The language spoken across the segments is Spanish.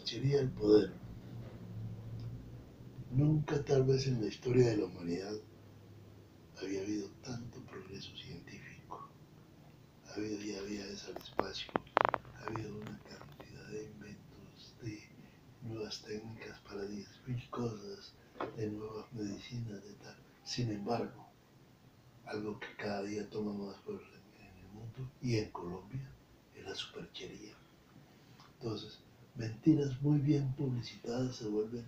superchería al poder. Nunca tal vez en la historia de la humanidad había habido tanto progreso científico. Ya había al espacio, ha habido una cantidad de inventos, de nuevas técnicas para 10.000 cosas, de nuevas medicinas, de tal. Sin embargo, algo que cada día toma más fuerza en el mundo y en Colombia es la superchería. Entonces, mentiras muy bien publicitadas se vuelven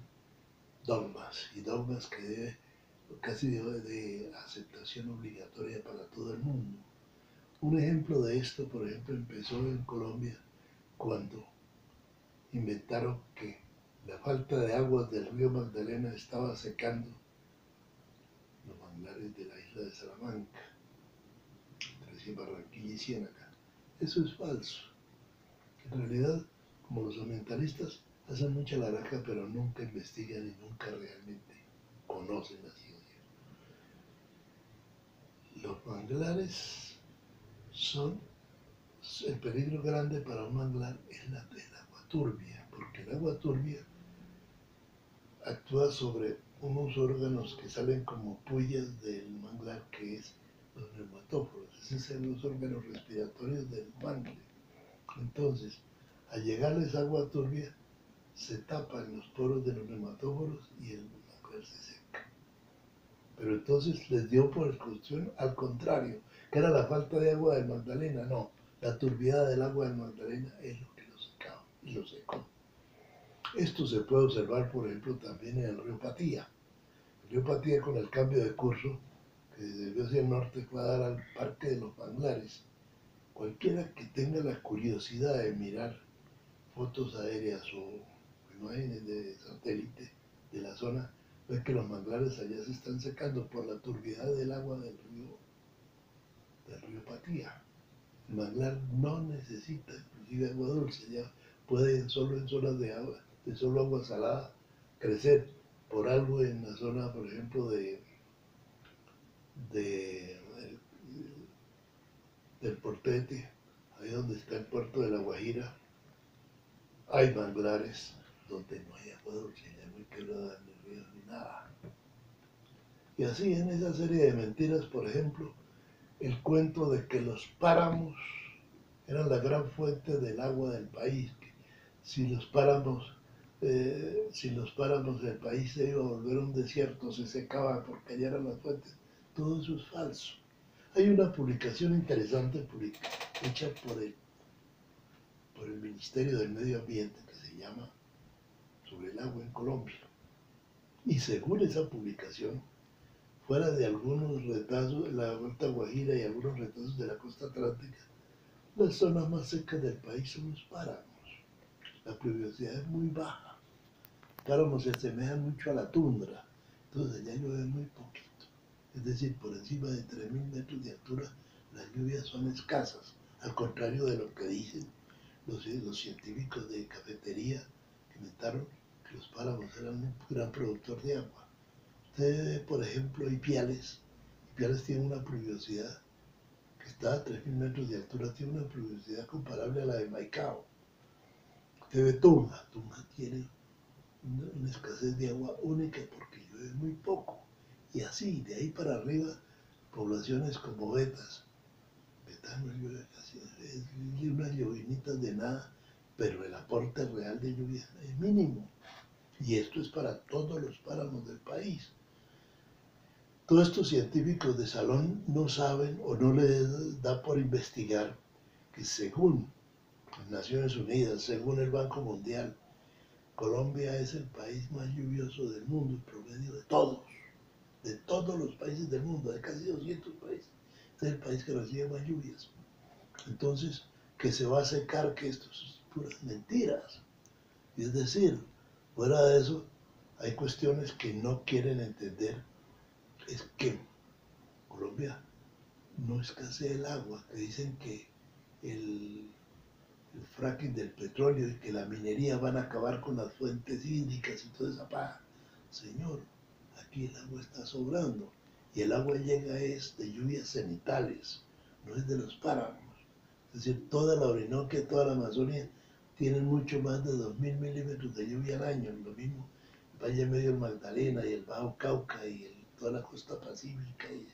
dogmas, y dogmas que casi de aceptación obligatoria para todo el mundo. Un ejemplo de esto, por ejemplo, empezó en Colombia cuando inventaron que la falta de aguas del río Magdalena estaba secando los manglares de la isla de Salamanca, entre Barranquilla y Ciénaga. Eso es falso. En realidad, como los ambientalistas hacen mucha laraca, pero nunca investigan y nunca realmente conocen la ciencia. Los manglares son, el peligro grande para un manglar es el agua turbia, porque el agua turbia actúa sobre unos órganos que salen como puyas del manglar, que es los neumatóforos, esos son los órganos respiratorios del mangle. Entonces, al llegarles agua turbia, se tapan los poros de los neumatóforos y el manglar se seca. Pero entonces les dio por exclusión al contrario, que era la falta de agua del Magdalena. No, la turbiedad del agua del Magdalena es lo que lo secaba y lo secó. Esto se puede observar, por ejemplo, también en el río Patía. El río Patía, con el cambio de curso, que desde hacia el norte va a dar al Parque de los Manglares. Cualquiera que tenga la curiosidad de mirar fotos aéreas o imágenes de satélite de la zona, ve que los manglares allá se están secando por la turbiedad del agua del río Patía. El manglar no necesita inclusive agua dulce, ya puede solo en zonas de solo agua salada crecer. Por algo en la zona, por ejemplo, del Portete, ahí donde está el puerto de La Guajira, hay manglares donde no hay agua dulce, ya no hay quebrada ni ríos ni nada. Y así en esa serie de mentiras, por ejemplo, el cuento de que los páramos eran la gran fuente del agua del país, que si los páramos del país se iba a volver un desierto, se secaba porque allá eran las fuentes. Todo eso es falso. Hay una publicación interesante hecha por el Ministerio del Medio Ambiente que se llama Sobre el agua en Colombia. Y según esa publicación, fuera de algunos retazos de la Vuelta Guajira y algunos retazos de la costa atlántica, las zonas más secas del país son los páramos. La pluviosidad es muy baja. Páramos se asemejan mucho a la tundra, entonces allá llueve muy poquito. Es decir, por encima de 3.000 metros de altura las lluvias son escasas, al contrario de lo que dicen los científicos de cafetería que inventaron que los páramos eran un gran productor de agua. Usted ve, por ejemplo, Ipiales tiene una pluviosidad que está a 3.000 metros de altura, tiene una pluviosidad comparable a la de Maicao. Usted ve Tunja tiene una escasez de agua única porque llueve muy poco. Y así, de ahí para arriba, poblaciones como Betas no llueve casi, es unas llovinitas de nada, pero el aporte real de lluvia es mínimo. Y esto es para todos los páramos del país. Todos estos científicos de salón no saben o no les da por investigar que según Naciones Unidas, según el Banco Mundial, Colombia es el país más lluvioso del mundo, en promedio de todos los países del mundo, de casi 200 países. Este es el país que recibe más lluvias. Entonces, que se va a secar, que esto es puras mentiras. Y es decir, fuera de eso, hay cuestiones que no quieren entender. Es que Colombia no escasea el agua, que dicen que el fracking del petróleo y que la minería van a acabar con las fuentes hídricas y toda esa paja. Señor, aquí el agua está sobrando y el agua llega es de lluvias cenitales, no es de los páramos. Es decir, toda la Orinoquia, toda la Amazonía tienen mucho más de 2000 milímetros de lluvia al año, lo mismo el Valle Medio del Magdalena y el Bajo Cauca y toda la costa pacífica y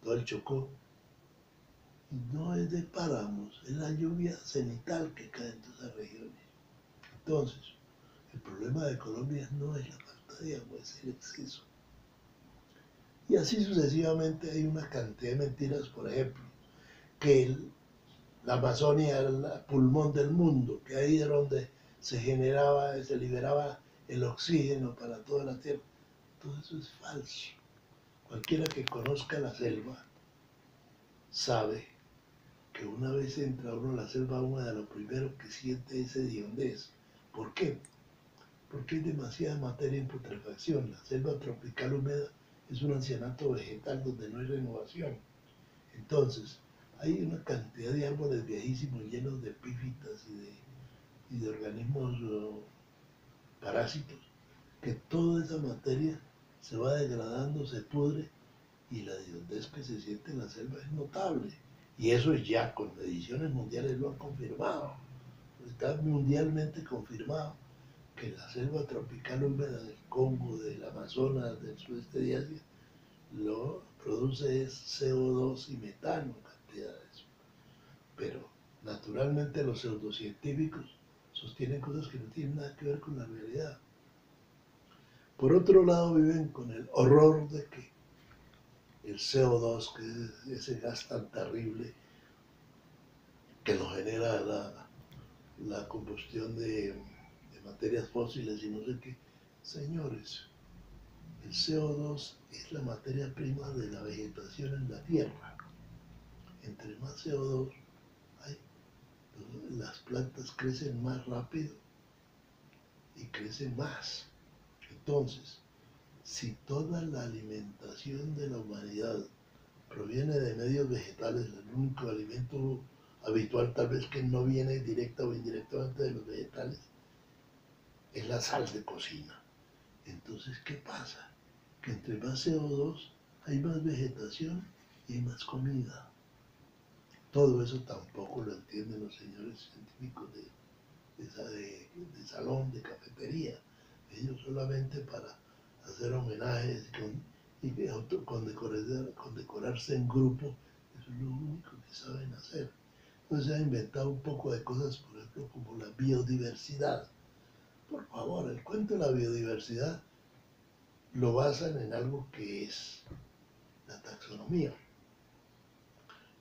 todo el Chocó. Y no es de páramos, es la lluvia cenital que cae en todas esas regiones. Entonces, el problema de Colombia no es la falta de agua, es el exceso. Y así sucesivamente hay una cantidad de mentiras, por ejemplo, que la Amazonia era el pulmón del mundo, que ahí era donde se generaba, se liberaba el oxígeno para toda la tierra. Todo eso es falso. Cualquiera que conozca la selva sabe que una vez entra uno a la selva húmeda, lo primero que siente es hediondez. ¿Por qué? Porque hay demasiada materia en putrefacción. La selva tropical húmeda es un ancianato vegetal donde no hay renovación. Entonces, hay una cantidad de árboles viejísimos llenos de epífitas y de organismos parásitos, que toda esa materia se va degradando, se pudre, y la hediondez que se siente en la selva es notable. Y eso es ya con mediciones mundiales lo han confirmado. Está mundialmente confirmado que la selva tropical húmeda del Congo, del Amazonas, del sudeste de Asia, lo produce es CO2 y metano en cantidades. Pero naturalmente los pseudocientíficos sostienen cosas que no tienen nada que ver con la realidad. Por otro lado, viven con el horror de que el CO2, que es ese gas tan terrible que lo genera la combustión de materias fósiles y no sé qué. Señores, el CO2 es la materia prima de la vegetación en la Tierra. Entre más CO2 hay, las plantas crecen más rápido y crecen más. Entonces, si toda la alimentación de la humanidad proviene de medios vegetales, el único alimento habitual tal vez que no viene directa o indirectamente de los vegetales, es la sal de cocina. Entonces, ¿qué pasa? Que entre más CO2 hay más vegetación y hay más comida. Todo eso tampoco lo entienden los señores científicos de salón, de cafetería. Ellos solamente para hacer homenajes con decorarse en grupo, eso es lo único que saben hacer. Entonces se han inventado un poco de cosas, por ejemplo, como la biodiversidad. Por favor, el cuento de la biodiversidad lo basan en algo que es la taxonomía.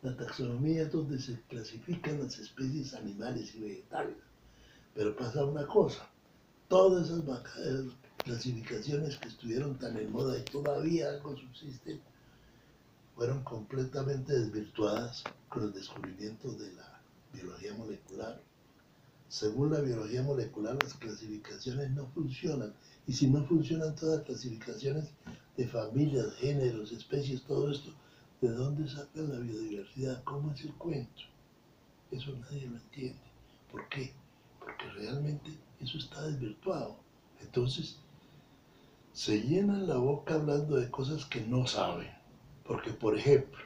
La taxonomía es donde se clasifican las especies animales y vegetales. Pero pasa una cosa, todas esas clasificaciones que estuvieron tan en moda y todavía algo subsisten, fueron completamente desvirtuadas con el descubrimiento de la biología molecular. Según la biología molecular, las clasificaciones no funcionan. Y si no funcionan todas las clasificaciones de familias, géneros, especies, todo esto, ¿de dónde sacan la biodiversidad? ¿Cómo es el cuento? Eso nadie lo entiende. ¿Por qué? Porque realmente eso está desvirtuado. Entonces, se llenan la boca hablando de cosas que no saben. Porque, por ejemplo,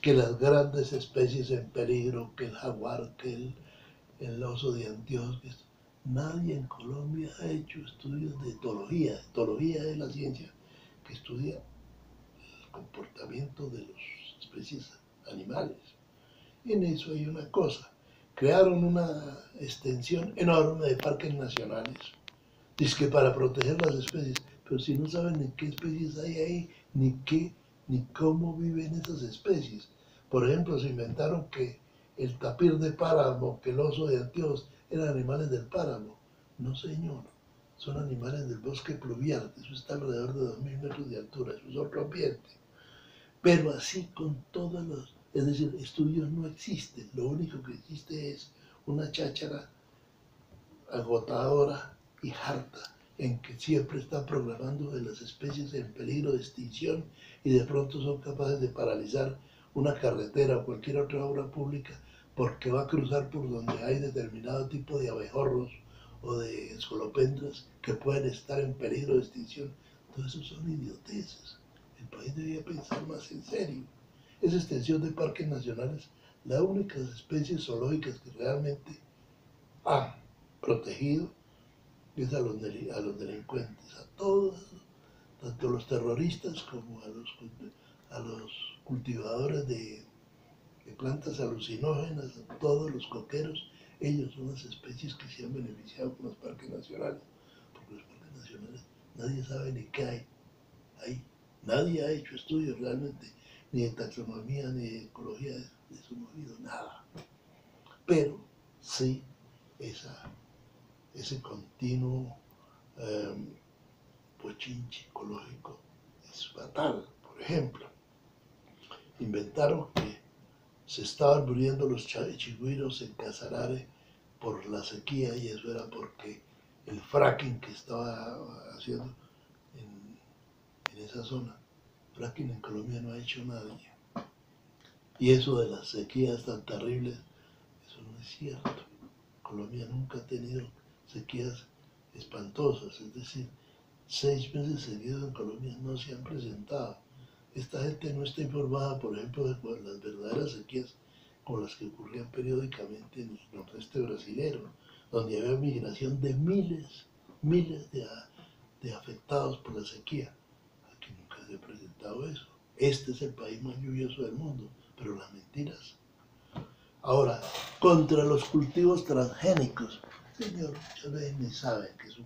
que las grandes especies en peligro, que el jaguar, que el oso de Antioquia, nadie en Colombia ha hecho estudios de etología. Etología es la ciencia que estudia el comportamiento de las especies animales. En eso hay una cosa. Crearon una extensión enorme de parques nacionales. Dice que para proteger las especies, pero si no saben ni qué especies hay ahí, ni cómo viven esas especies. Por ejemplo, se inventaron que el tapir de páramo, que el oso de Antioquia eran animales del páramo. No, señor, son animales del bosque pluvial, eso está alrededor de 2000 metros de altura, eso es otro ambiente. Pero así con todos los, es decir, estudios no existen, lo único que existe es una cháchara agotadora y harta, en que siempre están programando de las especies en peligro de extinción y de pronto son capaces de paralizar una carretera o cualquier otra obra pública porque va a cruzar por donde hay determinado tipo de abejorros o de escolopendras que pueden estar en peligro de extinción. Todo eso son idioteces. El país debería pensar más en serio. Esa extensión de parques nacionales, las únicas especies zoológicas que realmente hay protegido es a los delincuentes, a todos, tanto a los terroristas como a los cultivadores de plantas alucinógenas, a todos los coqueros. Ellos son las especies que se han beneficiado con los parques nacionales, porque los parques nacionales nadie sabe ni qué hay ahí. Nadie ha hecho estudios realmente, ni de taxonomía, ni de ecología, de eso no ha habido nada. Pero sí, ese continuo pochinche ecológico es fatal. Por ejemplo, inventaron que se estaban muriendo los chigüiros en Casarare por la sequía, y eso era porque el fracking que estaba haciendo en esa zona, fracking en Colombia no ha hecho nadie. Y eso de las sequías tan terribles, eso no es cierto. Colombia nunca ha tenido sequías espantosas, es decir, 6 meses seguidos en Colombia no se han presentado. Esta gente no está informada, por ejemplo, de las verdaderas sequías con las que ocurrían periódicamente en el nordeste brasilero, donde había migración de miles de afectados por la sequía. Aquí nunca se ha presentado eso. Este es el país más lluvioso del mundo, pero las mentiras. Ahora, contra los cultivos transgénicos, señor, ustedes ni saben que es un